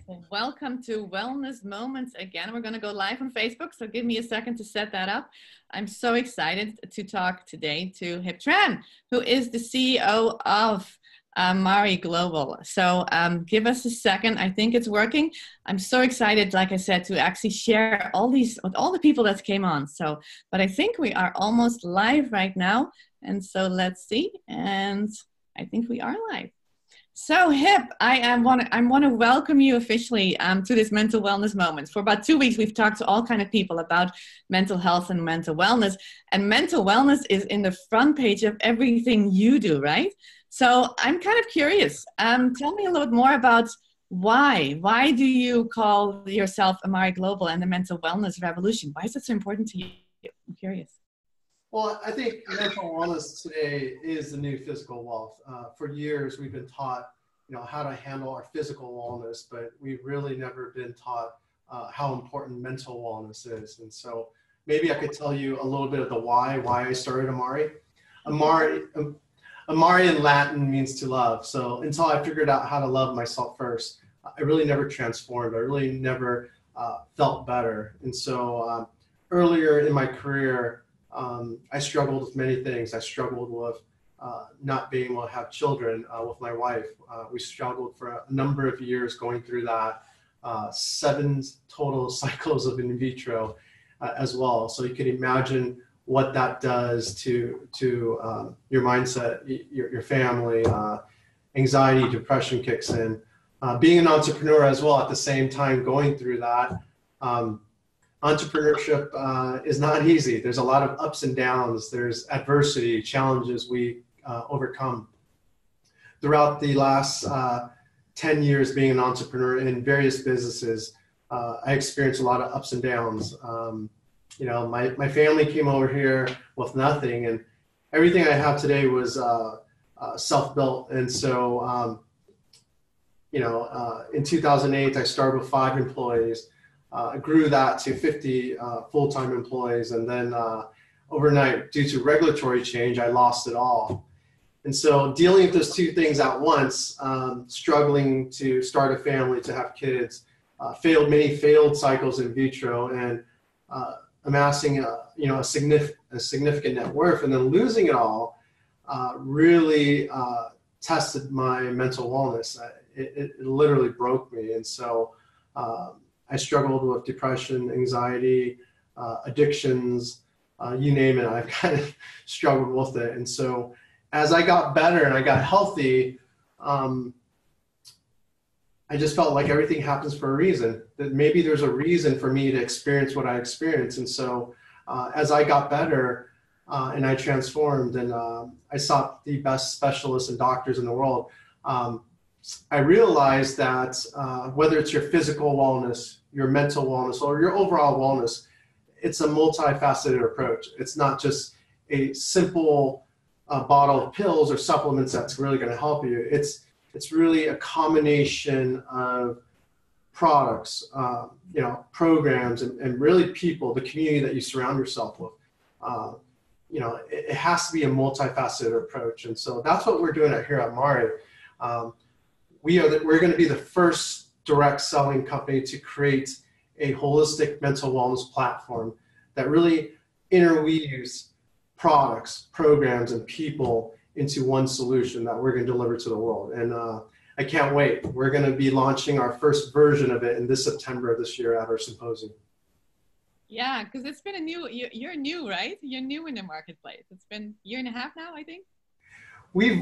Well, welcome to Wellness Moments again. We're going to go live on Facebook, so give me a second to set that up. I'm so excited to talk today to Hiep Tran, who is the CEO of Mari Global. So give us a second. I think it's working. I'm so excited, like I said, to actually share all these with all the people that came on. So, but I think we are almost live right now. And so let's see. And I think we are live. So Hiep, I want to welcome you officially to this mental wellness moment. For about 2 weeks, we've talked to all kind of people about mental health and mental wellness. And mental wellness is in the front page of everything you do, right? So I'm kind of curious. Tell me a little bit more about why. Why do you call yourself Mari Global and the mental wellness revolution? Why is it so important to you? I'm curious. Well, I think mental wellness today is the new physical wealth. For years, we've been taught, how to handle our physical wellness, but we've really never been taught how important mental wellness is. And so maybe I could tell you a little bit of the why I started Amari. Amari in Latin means to love. So until I figured out how to love myself first, I really never transformed. I really never felt better. And so earlier in my career, I struggled with many things. I struggled with not being able to have children with my wife. We struggled for a number of years going through that, 7 total cycles of in vitro as well. So you can imagine what that does to your mindset, your family, anxiety, depression kicks in. Being an entrepreneur as well at the same time going through that. Entrepreneurship is not easy. There's a lot of ups and downs. There's adversity, challenges we overcome. Throughout the last 10 years being an entrepreneur in various businesses, I experienced a lot of ups and downs. My family came over here with nothing, and everything I have today was self-built. And so, in 2008, I started with 5 employees. Grew that to 50 full-time employees, and then overnight, due to regulatory change, I lost it all. And so dealing with those 2 things at once, struggling to start a family, to have kids, many failed cycles in vitro, and amassing a significant net worth, and then losing it all, really tested my mental wellness. It literally broke me. And so I struggled with depression, anxiety, addictions, you name it. I've kind of struggled with it. And so as I got better and I got healthy, I just felt like everything happens for a reason, that maybe there's a reason for me to experience what I experienced. And so as I got better and I transformed, and I sought the best specialists and doctors in the world, I realized that whether it's your physical wellness, your mental wellness, or your overall wellness, it's a multifaceted approach. It's not just a simple bottle of pills or supplements that's really going to help you. It's really a combination of products, programs, and really people, the community that you surround yourself with. It has to be a multifaceted approach. And so that's what we're doing here at Mari. We're going to be the first direct selling company to create a holistic mental wellness platform that really interweaves products, programs, and people into one solution that we're going to deliver to the world. And I can't wait. We're going to be launching our first version of it in this September of this year at our symposium. Yeah, because it's been you're new, right? You're new in the marketplace. It's been a year and a half now, I think. We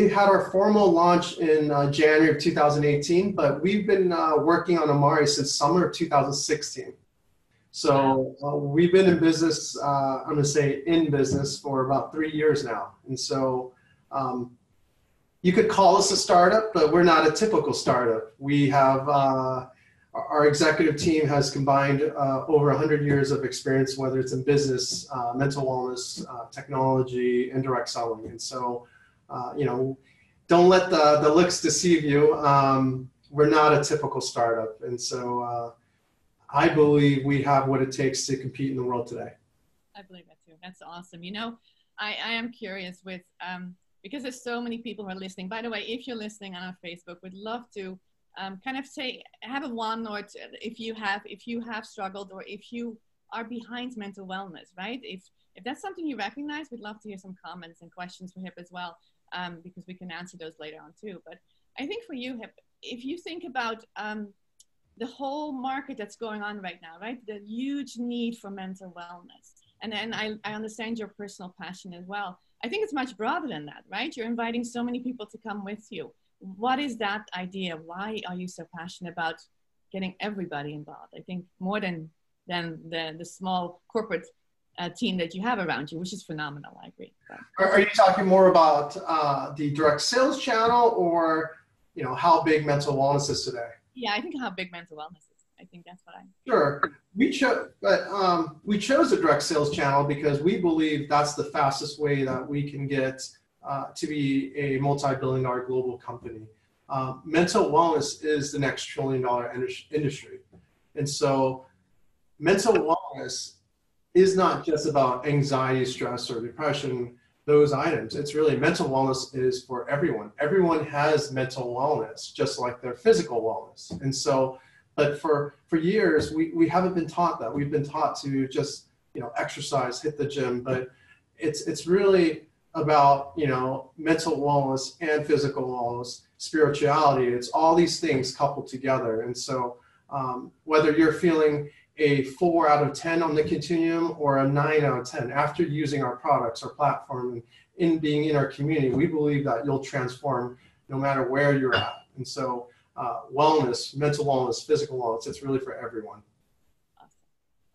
had our formal launch in January of 2018, but we've been working on Amari since summer of 2016. So we've been in business, I'm going to say in business for about 3 years now. And so you could call us a startup, but we're not a typical startup. We have our executive team has combined over 100 years of experience, whether it's in business, mental wellness, technology, and direct selling. And so, don't let the looks deceive you. We're not a typical startup. And so I believe we have what it takes to compete in the world today. I believe that too. That's awesome. I am curious with, because there's so many people who are listening. By the way, if you're listening on our Facebook, we'd love to kind of say, have a one or two, if you have struggled, or if you are behind mental wellness, right? If that's something you recognize, we'd love to hear some comments and questions for Hiep as well, because we can answer those later on too. But I think for you, Hiep, if you think about the whole market that's going on right now, right? The huge need for mental wellness. And then I understand your personal passion as well. I think it's much broader than that, right? You're inviting so many people to come with you. What is that idea? Why are you so passionate about getting everybody involved? I think more than the small corporate team that you have around you, which is phenomenal. I agree. Are you talking more about the direct sales channel, or how big mental wellness is today? Yeah, I think how big mental wellness is. I think that's what Sure. We chose a direct sales channel because we believe that's the fastest way that we can get to be a multi-billion-dollar global company. Mental wellness is the next trillion-dollar industry, and so mental wellness is not just about anxiety, stress, or depression, those items. It's really, mental wellness is for everyone. Everyone has mental wellness, just like their physical wellness. And so, but for years, we haven't been taught that. We've been taught to just, exercise, hit the gym, but it's really about, mental wellness and physical wellness, spirituality. It's all these things coupled together. And so whether you're feeling a 4 out of 10 on the continuum or a 9 out of 10 after using our products, our platform, and in being in our community, we believe that you'll transform no matter where you're at. And so wellness, mental wellness, physical wellness, it's really for everyone.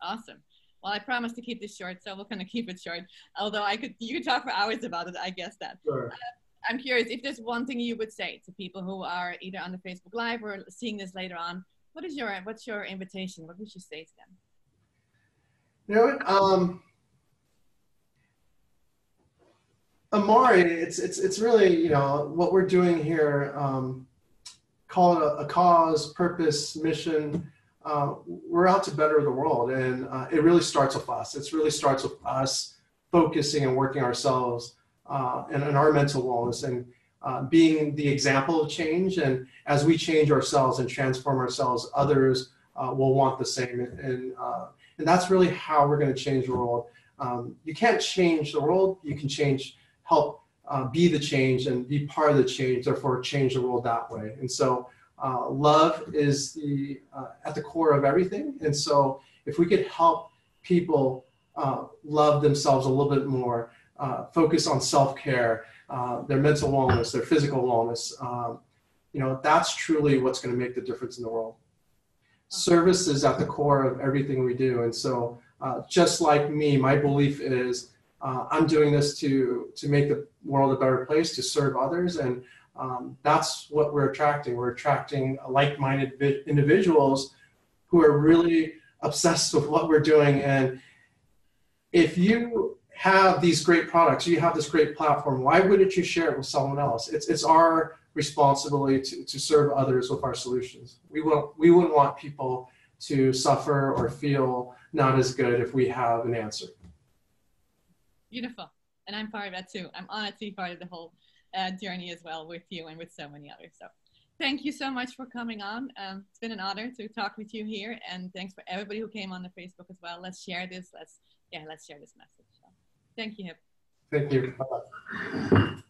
Awesome. Well, I promised to keep this short, so we're going to keep it short. Although you could talk for hours about it, I guess that. Sure. I'm curious if there's one thing you would say to people who are either on the Facebook Live or seeing this later on. What's your invitation? What would you say to them? Amari, it's really, what we're doing here, call it a cause, purpose, mission. We're out to better the world, and it really starts with us. It really starts with us focusing and working ourselves and our mental wellness, and being the example of change. And as we change ourselves and transform ourselves, others will want the same. And that's really how we're going to change the world. You can't change the world. You can help be the change and be part of the change, therefore change the world that way. And so love is at the core of everything. And so if we could help people love themselves a little bit more, focus on self-care, their mental wellness, their physical wellness, that's truly what's going to make the difference in the world. Service is at the core of everything we do. And so just like me, my belief is I'm doing this to make the world a better place, to serve others. And that's what we're attracting. We're attracting like-minded individuals who are really obsessed with what we're doing. And if you have these great products, you have this great platform, why wouldn't you share it with someone else? It's our responsibility to serve others with our solutions. We wouldn't want people to suffer or feel not as good if we have an answer. Beautiful. And I'm part of that too. I'm honored to be part of the whole journey as well with you and with so many others. So thank you so much for coming on. It's been an honor to talk with you here, and thanks for everybody who came on the Facebook as well. Let's share this. Let's share this message. So, thank you, Hiep. Thank you. Bye-bye.